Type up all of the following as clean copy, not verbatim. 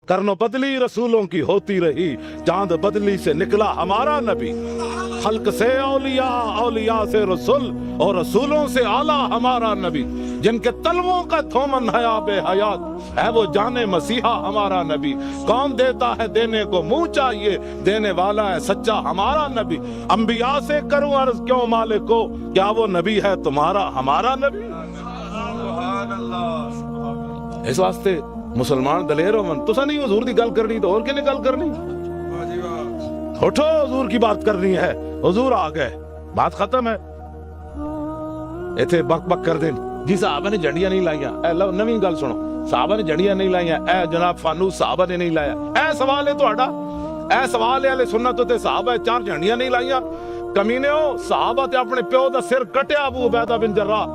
करनो बदली रसूलों की होती रही, चांद बदली से निकला हमारा नबी। खल्क से औलिया, औलिया से रसूल, और रसूलों से आला हमारा नबी। जिनके तलवों का थोमन हया बेहयात है, वो जाने मसीहा हमारा नबी। कौन देता है देने को मुंह चाहिए, देने वाला है सच्चा हमारा नबी। अंबिया से करूं अर्ज क्यों मालिक को, क्या वो नबी है तुम्हारा हमारा नबी। इस वास्ते मुसलमान दलेर हो मन, तुसा नहीं हुजूर दी गल करनी तो और किने गल करनी। उठो, हुजूर की बात करनी है, हुजूर आ गए, बात खत्म है। इथे बक बक कर देन जी साहबा ने झंडियां नहीं लाइया, ए लो नवी गल सुनो, साहबा ने झंडियां नहीं लाइया, ए जनाब फानू साहबा ने नहीं लाया। ए सवाल है तुहाडा, ए सवाल है, सुन्नत ते साहबा चार झंडियां नहीं लाइया। कमीनेओ, साहबा ते अपने प्यो दा सिर कटिया, अबू उबैदा बिन जर्राह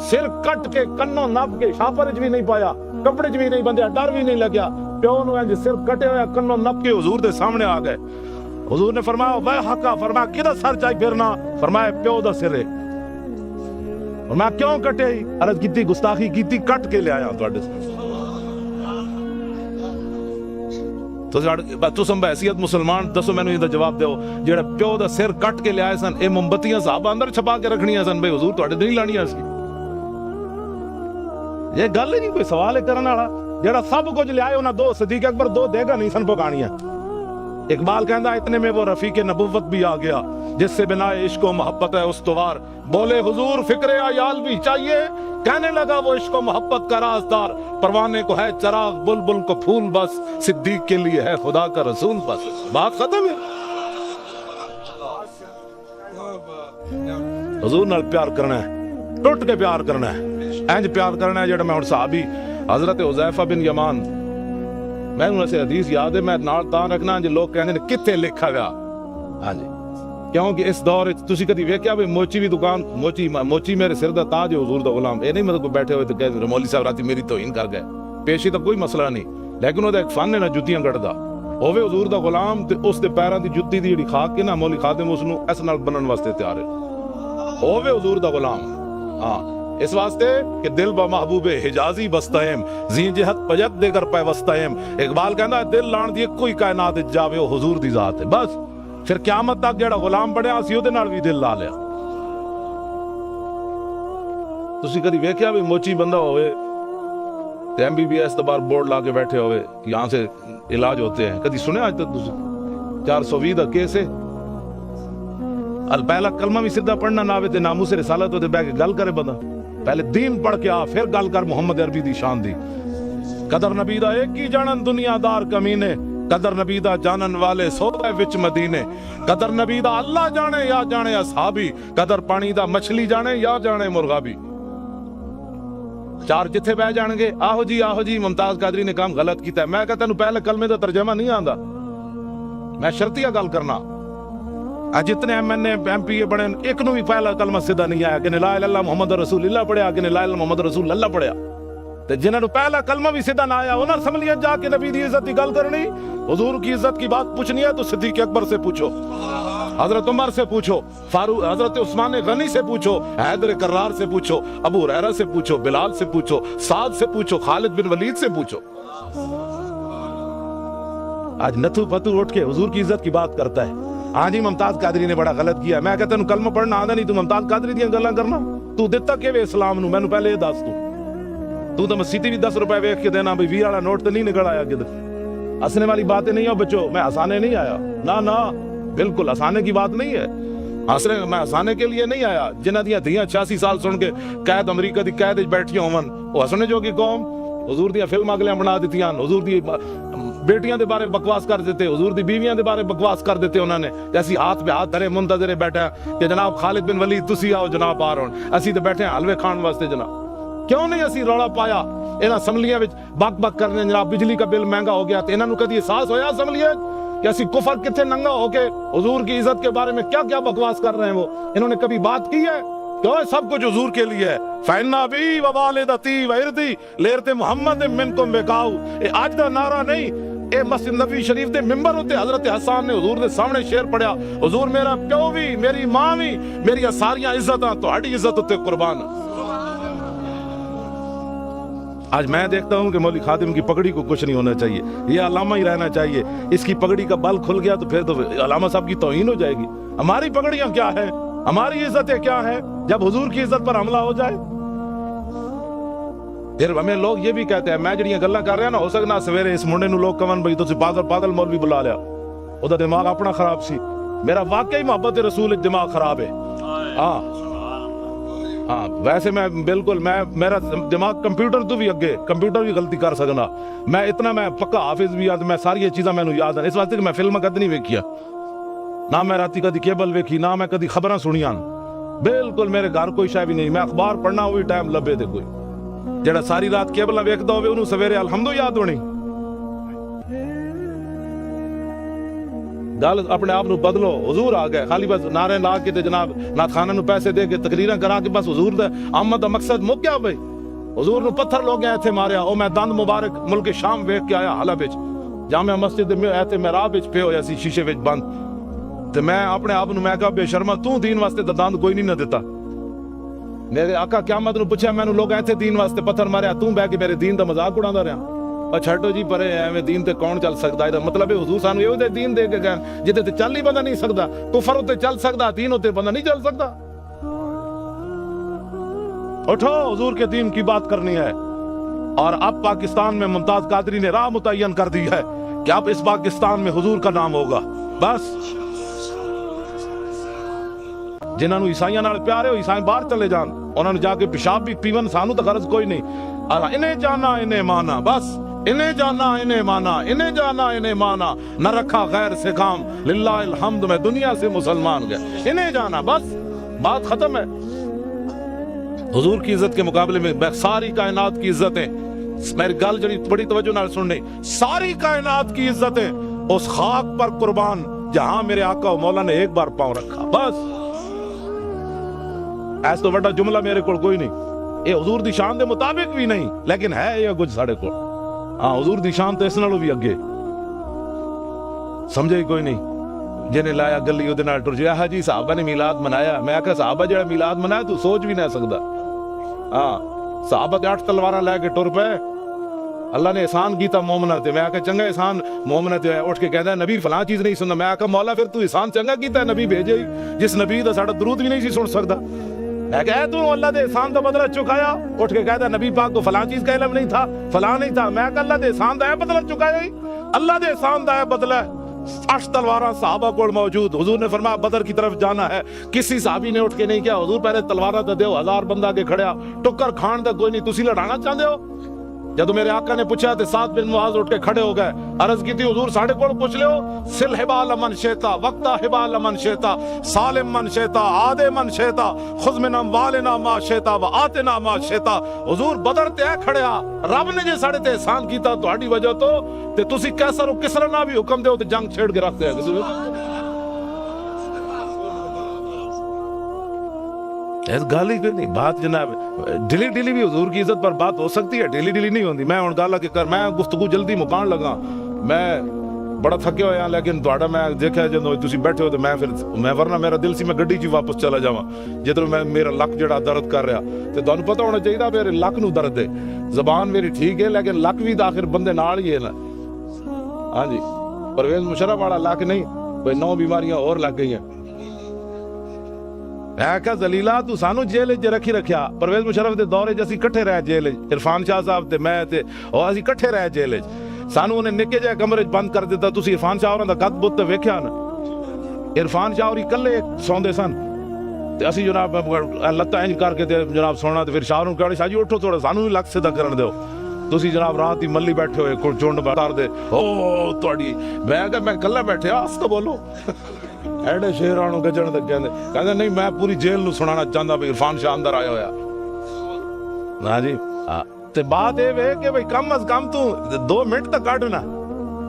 सिर कट के कन्नों नप के, छापर च भी नहीं पाया, कपड़े च भी नहीं बंधिया, डर भी नहीं लग्या, प्यो नूं इंज सिर कटे होया कन्नों नप के हुजूर दे सामने आ गए। हुजूर ने फरमाया वे हका, फरमाया किदा सर चाई फिरना, फरमाया प्यो दा सिर है। और मैं क्यों कटे, अर्ज कीती गुस्ताखी कीती, कट के ले आया तुहाडे। तुम हैसियत मुसलमान दसो मैनू इहदा जवाब दो, जेड़ा प्यो दा सिर कट के ले आए सन, ए मोमबत्तियां साहबा अंदर छपा के रखनियां सन, भाई हुजूर तुहाडे नहीं लाणियां सी। ये गल ही नहीं, कोई सवाल है करने वाला। जेड़ा सब कुछ ले आए उन्हें दो, सदीक अकबर दो देगा नहीं सन पकानियां। इकबाल कहता इतने में वो रफीक नबुव्वत भी आ गया, जिससे बिना इश्क व मोहब्बत है उस्तवार। बोले हुजूर फिक्रे आयाल भी चाहिए, कहने लगा वो इश्क व मोहब्बत का राजदार। परवाने को है चराग, बुलबुल को फूल बस, सिद्दीक के लिए है खुदा का रसूल बस। बात खत्म है। हुजूर नाल प्यार करना है, टुट के प्यार करना है, इंज प्यार करना है जेड़ा मैं हुण सहाबी हजरत हुज़ैफा बिन यमान, मैनूं ऐसे हदीस याद है, मैं नाल तां रखना जे लोग कहंदे ने किथे लिखा गया। हां जी, क्योंकि इस दौर विच तुसीं कदी वेख्या भी मोची दी दुकान, मोची मेरे सिर दा ताज है हुजूर दा गुलाम। ए नहीं मतलब कोई बैठे हुए तो कह मौलवी साहब राती मेरी तौहीन कर गए, पेशी दा कोई मसला नहीं, लेकिन ओहदा एक फन है ना जुत्तियां कटदा। होवे हुजूर दा गुलाम ते उस दे पैरां दी जुत्ती दी जेड़ी खाक के ना मौलवी खादिम उसनूं इस नाल बनन वास्ते तैयार है। होवे हुजूर दा गुलाम, हां इस वास्ते कि दिल ब महबूबे हिजाजी बस्तहम, जी जहत पजत देकर पैवस्तहम। इकबाल कहंदा दिल लाण दी कोई कायनात विच जावे ओ हुजूर दी जात है। बस फिर क़यामत तक जेड़ा गुलाम बनया सी ओदे नाल भी दिल ला लिया। तुसीं कदी वेख्या भी मोची बंदा होवे ते MBBS दा बाहर बोर्ड ला के बैठे होवे कि यहां से इलाज होते हैं, कदी सुने आज तक तुसीं? 420 दा केस है, अल पहला कलमा भी सीधा पढ़ना ना आवे ते नामूस रिसालत होते बैठ के गल करे बंदा। पहले दीन पढ़ के आ, फिर गल कर मुहम्मद अरबी दी शान दी। कदर नबी दा एक ही जानन दुनियादार कमीने, कदर नबी दा जानन वाले सोए विच मदीने। कदर नबी दा अल्लाह जाने या जाने असहाबी, कदर पानी दा मछली जाने या जाने मुर्गाबी। चार जिथे बह जाणगे आहो जी मुमताज कादरी ने काम गलत किया। मैं कहता तेनू पहले कलमे दा तर्जमा नहीं आंदा, मैं शर्तिया गल करना। जितने MNA MPA बने एक नू भी पहला कलमा सीधा नहीं आया कि ला इलाहा इल्लल्लाह मुहम्मद रसूलुल्लाह पढ़िया कि ला इलाहा इल्लल्लाह मुहम्मद रसूलुल्लाह पढ़िया। ते जिन्हां नू पहला कलमा भी सीधा ना आया उन्हां समझलिया जाके नबी दी इज्जत की गल करनी, हुजूर की इज्जत की बात पूछनी है तो सिद्दीक अकबर से पूछो, हजरत उमर से पूछो, फारूक हजरत उस्मान गनी से पूछो, हैदर कर्रार से पूछो, अबू हुरैरा से पूछो, बिलाल से पूछो, साद से पूछो, खालिद बिन वलीद से पूछो। आज नथु फतू उठ के हुजूर की इज्जत की बात करता है। हाँ जी मुमताज कादरी ने बड़ा गलत किया। मैं कहता कलमा पढ़ना आंदा नहीं, तू मुमताज कादरी दी गल्लां करना। तू दिता किवें इस्लाम नू, मैनू पहले ये दस। तू तो मसीती भी 10 रुपए वेख के देना, भाई 20 वाला नोट तो नहीं निकल आया किधर। हंसने वाली बातें नहीं हो बच्चों, मैं हंसाने नहीं आया, ना ना बिल्कुल हंसाने की बात नहीं है। मैं हंसाने के लिए नहीं आया। जिन्हां दियां धियां 86 साल सुन के कैद अमरीका दी कैद बैठियां होवन, वो हंसने जोगी कौम। हुजूर दी फिल्म अगले बना दित्तियां, हुजूर दी बेटियां दे बारे बकवास कर देते, हुजूर दी बीवियां दे बारे बकवास कर देते उन्होंने। जैसी हाथ पे हाथ धरे मुंतजरे बैठे कि जनाब खालिद बिन वलीद तुसी आओ जनाब बाहर हुण, असी तो बैठे हलवे खाण वास्ते। जनाब क्यों नहीं असी रौला पाया इन्हां असम्बलियां विच बक बक करने, जनाब बिजली का बिल महंगा हो गया, तो इन्हां नूं कदी एहसास होया असम्बलियां कि असी कुफर किथे नंगा होके हुजूर की इज्जत के बारे में क्या क्या बकवास कर रहे हैं। वो इन्होंने कभी बात की है? क्यों सब कुछ हुजूर के लिए है। फैना भी व वालिदती व इर्दी लेरते मुहम्मद मिनकुम बेकाऊ, ये आज दा नारा नहीं, ए मस्जिद नबी शरीफ दे मिंबर उत्ते हजरत हसन ने हुजूर दे सामने शेर पढ़िया, हुजूर मेरा प्यो भी मेरी मां भी मेरी सारियां इज्जतां तुहाडी इज्जत उत्ते कुर्बान। آج میں دیکھتا ہوں کہ مولوی خادم کی پگڑی کو کچھ نہیں ہونا چاہیے, یہ علامہ ہی رہنا چاہیے. اس کی پگڑی کا بل کھل گیا تو پھر تو علامہ صاحب کی توہین ہو جائے گی. ہماری پگڑیاں کیا ہے, ہماری عزتیں کیا ہے جب حضور کی عزت پر حملہ ہو جائے؟ پھر ہمیں لوگ یہ بھی کہتے ہیں, میں جڑیاں گلاں کر رہا ہاں نا, ہو سکنا سویرے اس منڈے نو لوگ کمن بھائی تسی پاگل مولوی بلا لیا, وہ دماغ اپنا خراب سی. میرا واقعی محبت رسول دماغ خراب ہے. ہاں ویسے میں بالکل میرا دماغ کمپیوٹر تو بھی اگے, کمپیوٹر بھی غلطی کر سکنا. میں پکا حافظ بھی یاد, میں ساری چیزاں مینوں یاد ہیں. اس واسطے کہ میں فلم کد نہیں ویکھیا, نہ میں راتی کدی کیبل ویکھی, نہ میں کدی خبراں سنیاں. بالکل میرے گھر کوئی شے بھی نہیں. میں اخبار پڑھنا وہی ٹائم لبے تے کوئی جڑا ساری رات کیبلاں ویکھدا ہوے اونوں سویرے الحمدو یاد ہونی. گل اپنے آپ نو بدلو. حضور آ گئے, خالی بس نعرے لا کے تے جناب نعت خانہ نو پیسے دے کے تقریراں کرا کے بس حضور دا آمد دا مقصد مک گیا بھائی. حضور نو پتھر لوگ ایتھے ماریا, او میں دند مبارک ملک شام ویکھ کے آیا حلب وچ, جامع مسجد میں ایتھے محراب وچ پے ہویا سی شیشے وچ بند. تے میں اپنے آپ نو میں کہا بے شرما تو دین واسطے تے دند کوئی نہیں نہ دیتا. میرے آقا قیامت نو پوچھا مینوں لوگ ایتھے دین واسطے پتھر ماریا, تو بیٹھ کے میرے دین دا مذاق اڑاندا رہیا. اور چھٹو جی پرے ایویں دین تے کون چل سکدا ہے؟ مطلب ہے حضور سانو ایو دے دین دے کے گئے جتے تے چل ہی بندہ نہیں سکدا. کفر تے چل سکدا, دین تے بندہ نہیں چل سکدا. اٹھو, حضور کے دین کی بات کرنی ہے. اور اب پاکستان میں ممتاز قادری نے راہ متعین کر دی ہے کہ اب اس پاکستان میں حضور کا نام ہوگا. بس جنہاں نو عیسائیاں نال پیار ہے, عیسائی باہر چلے جان, انہاں نو جا کے پیشاب بھی پیون, سانو تو غرض کوئی نہیں. انہیں جانا انہیں مانا, بس انہیں جانا انہیں مانا, انہیں جانا انہیں مانا, نہ رکھا غیر سے کام, للہ الحمد میں دنیا سے مسلمان گئے. انہیں جانا, بس بات ختم ہے. حضور کی عزت کے مقابلے میں ساری کائنات کی عزتیں, میری گل جڑی بڑی توجہ نال سننی, ساری کائنات کی عزتیں اس خاک پر قربان جہاں میرے آقا و مولا نے ایک بار پاؤں رکھا. بس ایس تو بڑا جملہ میرے کو کوئی نہیں. یہ حضور دی شان دے مطابق بھی نہیں, لیکن ہے یہ کچھ ساڑے کو. ہاں حضور دی شان تو اس نالوں بھی اگے. سمجھے کوئی نہیں. جنہیں لایا گلی وہ نال ٹر جایا, جی صحابہ نے میلاد منایا. میں آخیا صحابہ جڑا میلاد منایا تو سوچ بھی نہ سکدا. ہاں صحابہ تے 8 تلواراں لے کے ٹر پئے. اللہ نے احسان کیتا مومنہ تے. میں آخیا چنگا احسان مومنہ تے. اٹھ کے کہتا ہے نبی فلاں چیز نہیں سننا. میں آخیا مولا پھر تو احسان چنگا کیتا ہے, نبی بھیجے ہی جس نبی دا ساڈا درود بھی نہیں سی سن سکدا. میں کہا تو اللہ دے احسان دا بدلہ چکایا. اٹھ کے کہتا ہے نبی پاک کو فلاں چیز کا علم نہیں تھا, فلاں نہیں تھا. میں کہا اللہ دے احسان دا بدلہ چکایا ہی, اللہ دے احسان دا بدلہ. 8 تلواراں صحابہ کو موجود. حضور نے فرمایا بدر کی طرف جانا ہے. کسی صحابی نے اٹھ کے نہیں کیا حضور پہلے تلواراں تے دیو, 1000 بندہ کے کھڑیا, ٹکر کھان دا کوئی نہیں, تسی لڑانا چاہتے ہو؟ جدو میرے آقا نے پوچھا تے سعد بن معاذ اٹھ کے کھڑے ہو گئے. عرض کی تھی حضور ساڑھے کو پوچھ لے ہو, سل حبال من شیتا وقتا حبال من شیتا سالم من شیتا عادے من شیتا خذ من اموالنا ما شیتا و آتنا ما شیتا. حضور بدر تے کھڑیا, رب نے جے ساڑھے تے احسان کیتا تہاڈی وجہ تو تے تسی کیسر و کسرا نہ بھی حکم دیو تے جنگ چھیڑ کے رکھ دے. اس گالی کوئی نہیں. بات جناب ڈیلی ڈیلی بھی حضور کی عزت پر بات ہو سکتی ہے, ڈیلی ڈیلی نہیں ہوندی. میں ہن گالا کہ کر میں گفتگو جلدی مکان لگا, میں بڑا تھکے ہویا, لیکن تہاڈا میں دیکھا جدوں تسی بیٹھے ہو تے میں پھر میں ورنہ میرا دل سی میں گڈی چ واپس چلا جاواں. جدوں میں میرا لک جڑا درد کر رہا تے تانوں پتہ ہونا چاہیے میرے لک نو درد ہے. زبان میری ٹھیک ہے لیکن لک بھی آخر بندے نال ہی ہے نا. ہاں جی پرویز مشرف والا لک نہیں بھئی 9 بیماریاں اور لگ گئی ہیں. میں کہا زلیلا تو سانو جیل وچ رکھی رکھیا. پرویز مشرف دے دورے جے اسی کٹھے رہ جیل وچ, عرفان شاہ صاحب تے میں تے او اسی کٹھے رہ جیل وچ. سانو انہیں نکے جے کمرے وچ بند کر دیتا. تسی عرفان شاہ ہوراں دا قد بت تے ویکھیا نا. عرفان شاہ ہوری کلے سوندے سن تے اسی جناب لتاں انج کر کے تے جناب سونا تے پھر شاہ نوں کہا شاہ جی اٹھو تھوڑا سانو بھی لک سیدھا کرن دیو. تسی جناب رات ہی ملی بیٹھے ہوئے کول چونڈ مار دے او تہاڈی. میں کہا میں کلا بیٹھیا اس تو بولو. ایڈے شیرانوں گجن تک کہندے نہیں میں پوری جیل نو سنانا چاہندا بھی عرفان شاہ اندر آیا ہویا. ہاں جی تے بات اے وے کہ بھئی کم از کم تو 2 منٹ تک کڈ نا.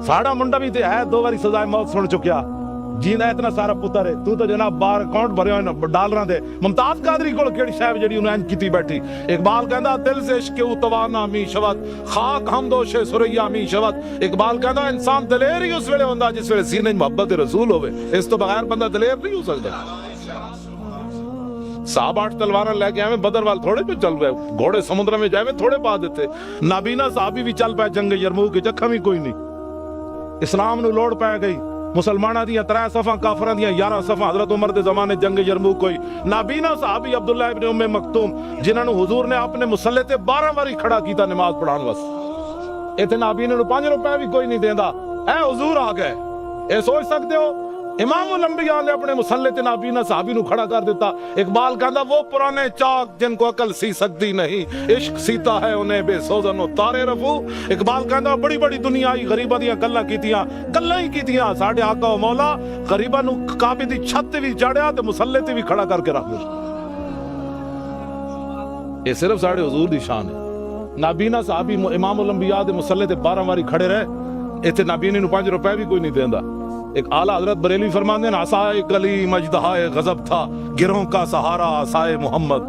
ساڑا منڈا بھی تے ہے 2 واری سزائے موت سن چکیا. جینا اتنا سارا پتر ہے تو جناب بار اکاؤنٹ بھرے ہوئے ڈالراں دے. ممتاز قادری کول کیڑی شے جڑی انہاں انج کیتی بیٹھی. اقبال کہندا دل سے عشق او توانا می شوت خاک ہمدوش سریا می شوت. اقبال کہندا انسان دلیر ہی اس ویلے ہوندا جس ویلے سینے محبت رسول ہوے. اس تو بغیر بندہ دلیر نہیں ہو سکدا. साहब 8 तलवारां लेके आवे बदर वाल थोड़े पे चल गए, घोड़े समुद्र में जावे थोड़े पा देते। नाबीना साहब भी चल पाए जंग यरमूक के जखम ही कोई नहीं। इस्लाम नू लोड़ पै गई, मुसलमाना दियां 3 सफा काफरां दियां 11 सफा हजरत उमर दे जमाने जंग यरमूक कोई। नाबीना साहब अब्दुल्ला इब्न उम्मे मक्तूम जिन्हां नू हुजूर ने अपने मुसल्ले ते 12 बारी खड़ा कीता नमाज पढ़ाउण वास्ते। इत्थे नाबीना नू 5 रुपए भी कोई नहीं देंदा, ऐ हुजूर आ गए। ये सोच सकते हो इमामुल अंबिया ने अपने मुसल्ले ते नाबीना साहबी नू खड़ा कर दिता। इकबाल कहता वो पुराने चाक जिनको अकल सी सकती नहीं, इश्क सीता है उन्हें बेसोजन तारे रफू। इकबाल कहता बड़ी बड़ी दुनिया आई गरीबां दियां गल्लां ही कीतियां, साडे आका ओ मौला गरीबां नू काबे दी छत ते भी चढ़िया ते मुसल्ले ते भी खड़ा करके रख दिया। ये सिर्फ साडे हुजूर दी शान है। नाबीना साहबी इमामुल अंबिया दे मुसल्ले ते 12 बारी खड़े रहे, इत्थे नाबीने नू 5 रुपए भी कोई नहीं देंदा। एक आला हजरत बरेली फरमाते हैं आसाए कली मजदहाए गजब था, गिरों का सहारा आसाए मोहम्मद।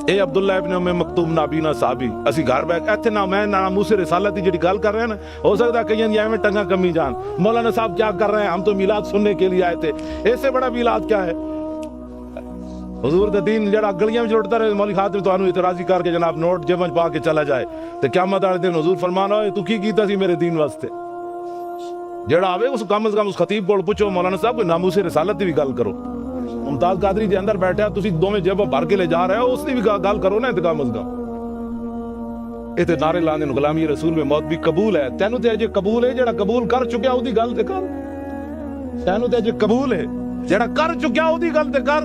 ए अब्दुल्ला इब्न उम्मे मक्तूम नाबीना साहबी असी घर बैठ इत्थे ना मैं ना मूसे रिसालत की जिहड़ी गल कर रहे हैं ना, हो सकता कईयां दी एवें टंगा कमी जान। मौलाना साहब क्या कर रहे हैं, हम तो मिलाद सुनने के लिए आए थे। इससे बड़ा मिलाद क्या है? हुजूर दा दीन जेड़ा गलियां में लुटदा रहे, मौलवी खातिर तुहानू इतराजी करके जनाब नोट जेब च पा के चला जाए ते क़यामत वाले दिन हुजूर फरमाना होए तू की कीता सी मेरे दीन वास्ते। जेड़ा आवे उस कम से कम उस खतीब कोल पुछो मौलाना साहब कोई नामूसे रिसालत दी भी गल करो। मुमताज कादरी दे अंदर बैठा तुसी दोवें जेब भर के ले जा रहे हो, उसदी भी गल करो ना। इंतकाम इत्थे नारे लाने नू गुलामी रसूल में मौत भी कबूल है। तैनू ते अजे कबूल है, जेड़ा कबूल कर चुक्या ओदी गल ते कर। तैनू ते अजे कबूल है, जेड़ा कर चुक्या ओदी गल ते कर।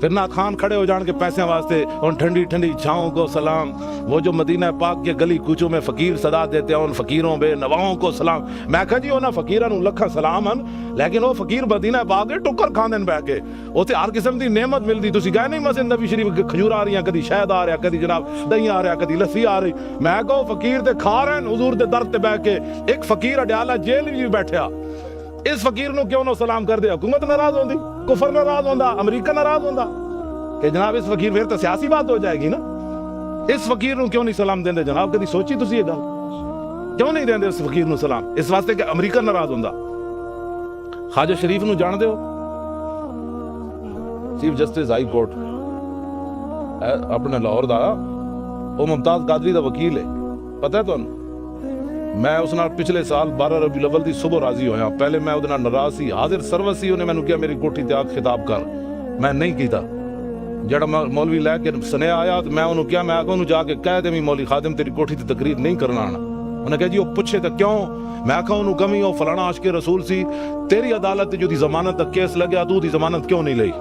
फिर ना खान खड़े हो जान के पैसे वास्ते उन ठंडी ठंडी छाओं को सलाम। वो जो मदीना पाक के गली कूचों में फकीर सदा देते हैं उन फकीरों बे नवाओं को सलाम। मैं कहा जी उन्हां फकीरां नू लखा सलाम हन, लेकिन वो फकीर मदीना पाक के टुकर खांदे ने बैठ के, उत्थे हर किस्म दी नेमत मिलदी। तुसी गए नहीं मस्जिद नबी शरीफ खजूर आ रही, कदी शहद आ रहा, कदी जनाब दही आ रहा, कदी लस्सी आ रही। मैं कहो फकीर ते खा रहे हैं हुजूर दे दर ते बैठ के। एक फकीर अडयाला जेल भी बैठा, इस फकीर नू क्यों ना सलाम कर दे? हुकूमत नाराज होंदी, कुफर नाराज होंदा, अमरीका नाराज होंदा कि जनाब इस फकीर फिर तो सियासी बात हो जाएगी ना। इस फकीर नू क्यों नहीं सलाम देंदे जनाब? कदी सोची तुसी ये गल? क्यों नहीं देंदे इस फकीर नू सलाम? इस वास्ते कि अमरीका नाराज होंदा। ख्वाजा शरीफ नू जानदे हो? चीफ जस्टिस हाई कोर्ट अपने लाहौर दा, वो मुमताज कादरी दा वकील है, पता है तुहानू? मैं उस नाल पिछले साल 12 रबीउल अव्वल दी सुबह राजी होया। पहले मैं उहदे नाल नाराज सी, हाजिर सर्वस सी। उन्हें मैनू कहा मेरी कोठी ते आके खिताब कर, मैं नहीं कीता। जड़ा मौलवी लैके सने आया तो मैं उन्होंने क्या, मैं आखो जाके कह दे मौलवी खादिम तेरी कोठी ते तकरीर नहीं करना आना। उन्हें कहा जी वो पूछे तो क्यों? मैं आखा उन्होंने कमी वो फलाना आशिक रसूल सी, तेरी अदालत जो जमानत तक केस लग्या तू दी जमानत क्यों नहीं लई?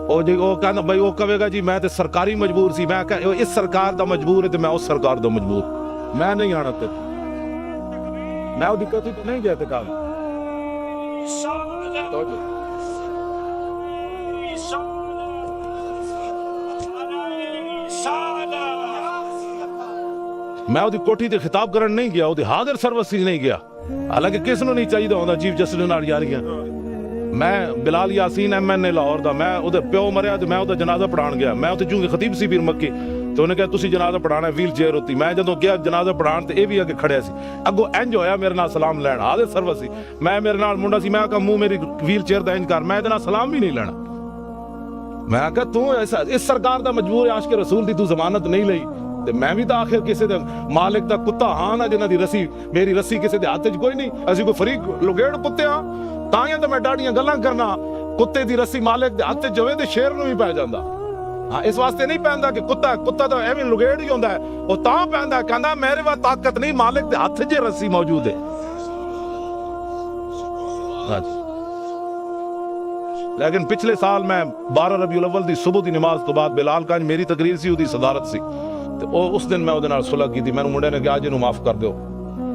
ओ जी वो कहना भाई वो कहेगा जी मैं तो सरकारी मजबूर सी। मैं कह इस सरकार दा मजबूर है तो मैं उस सरकार दा मजबूर, मैं नहीं आना ते मैं वो दिक्कत ही नहीं गया ते काम मैं ਉਹਦੀ ਕੋਠੀ ਤੇ ਖਿਤਾਬ ਕਰਨ ਨਹੀਂ ਗਿਆ, ਉਹਦੇ ਹਾਜ਼ਰ ਸਰਵਿਸ ਵਿੱਚ ਨਹੀਂ ਗਿਆ। ਹਾਲਾਂਕਿ ਕਿਸ ਨੂੰ ਨਹੀਂ ਚਾਹੀਦਾ ਹੁੰਦਾ ਚੀਫ ਜਸਟਿਸ ਨਾਲ ਯਾਰੀਆਂ। ਮੈਂ ਬਿਲਾਲ ਯਾਸੀਨ ਐਮਐਨਏ ਲਾਹੌਰ ਦਾ, ਮੈਂ ਉਹਦੇ ਪਿਓ ਮਰਿਆ ਤੇ ਮੈਂ ਉਹਦਾ ਜਨਾਜ਼ਾ ਪੜਾਉਣ ਗਿਆ। ਮੈਂ ਉੱਥੇ ਚੂੰਕਿ ਖਤੀਬ ਸੀ ਪੀਰ ਮੱਕੀ, ਤੇ ਉਹਨੇ ਕਿਹਾ ਤੁਸੀਂ ਜਨਾਜ਼ਾ ਪੜਾਉਣਾ, ਵੀਲ ਚੇਅਰ ਉੱਤੀ। ਮੈਂ ਜਦੋਂ ਗਿਆ ਜਨਾਜ਼ਾ ਪੜਾਉਣ ਤੇ ਇਹ ਵੀ ਅੱਗੇ ਖੜਿਆ ਸੀ। ਅੱਗੋਂ ਇੰਜ ਹੋਇਆ ਮੇਰੇ ਨਾਲ ਸਲਾਮ ਲੈਣ, ਹਾਜ਼ਰ ਸਰਵਿਸ ਸੀ। ਮੈਂ ਮੇਰੇ ਨਾਲ ਮੁੰਡਾ ਸੀ, ਮੈਂ ਕਿਹਾ ਮੂੰਹ ਮੇਰੀ ਵੀਲ ਚੇਅਰ ਦਾ ਇੰਜ ਕਰ, ਮੈਂ ਇਹਦੇ ਨਾਲ ਸਲਾਮ ਵੀ ਨਹੀਂ ਲੈਣਾ। ਮੈਂ ਕਿਹਾ ਤੂੰ ਐਸਾ ਇਸ ਸਰਕਾਰ ਦਾ ਮਜਬੂਰ ਆਸ਼ਕ ਰਸੂਲ ਦੀ ਤੂੰ ਜ਼ਮਾਨਤ ਨਹੀਂ ਲਈ ਤੇ ਮੈਂ ਵੀ ਤਾਂ ਆਖਿਰ ਕਿਸੇ ਦੇ ਮਾਲਿਕ ਦਾ ਕੁੱਤਾ ਹਾਂ ਨਾ, ਜਿਨ੍ਹਾਂ ਦੀ ਰੱਸੀ ਮੇਰੀ ਰੱਸੀ ਕਿਸੇ ਦੇ ਹੱਥ 'ਚ ਕੋਈ ਨਹੀਂ। ਅਸੀਂ ਕੋਈ ਫਰੀਕ ਲੁਗੇੜ ਕੁੱਤੇ ਹਾਂ, ਤਾਂ ਹੀ ਤਾਂ ਮੈਂ ਡਾਢੀਆਂ ਗੱਲਾਂ ਕਰਨਾ। ਕੁੱਤੇ ਦੀ ਰੱਸੀ ਮਾਲਿਕ ਦੇ ਹੱਥ 'ਚ ਹੋਵੇ ਤੇ ਸ਼ੇਰ ਨੂੰ ਵੀ ਪੈ ਜਾਂਦਾ। ਹਾਂ ਇਸ ਵਾਸਤੇ ਨਹੀਂ ਪੈਂਦਾ ਕਿ ਕੁੱਤਾ ਤਾਂ ਐਵੇਂ ਲੁਗੇੜ ਹੀ ਹੁੰਦਾ, ਉਹ ਤਾਂ ਪੈਂਦਾ ਕਹਿੰਦਾ ਮੇਰੇ ਵਾ ਤਾਕਤ ਨਹੀਂ, ਮਾਲਿਕ ਦੇ ਹੱਥ 'ਚ ਰੱਸੀ ਮੌਜੂਦ ਹੈ। लेकिन पिछले साल मैं 12 रबीउल अव्वल दी सुबह दी नमाज तो बाद बिलाल कांज मेरी तकरीर सी, उदी सदारत सी, तो उस दिन मैं उहदे नाल सुलह की थी। मैनू मुंडे ने कहा आज इहनू माफ कर दो।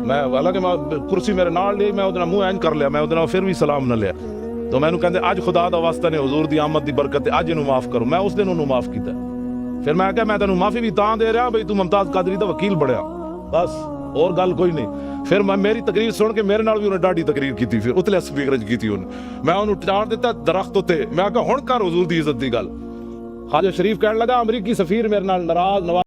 मैं हालांकि मैं कुर्सी मेरे नाल ली, मैं उहदे नाल मुंह इंज कर लिया, मैं उहदे नाल फिर भी सलाम न लिया। तो मैनू कहंदे अज खुदा दा वास्ता ने हुजूर दी आमद दी बरकत अज इहनू माफ करो। मैं उस दिन उहनू माफ कीता। फिर मैं कहा मैं तैनू माफी भी तां दे रहा भाई तू मुमताज कादरी दा वकील बणिया, बस और गल कोई नहीं। फिर मैं मेरी तकरीर सुन के मेरे नाल भी उन्हें डाढ़ी तकरीर की थी, फिर उतले स्पीकर च की उन्हें। मैं उन्हें चाड़ दिता दरख्त उत्ते, मैं कहा हुण कर हुजूर दी इज्जत दी गल। ख्वाजा शरीफ कहने लगा अमरीकी सफीर मेरे नाल नाराज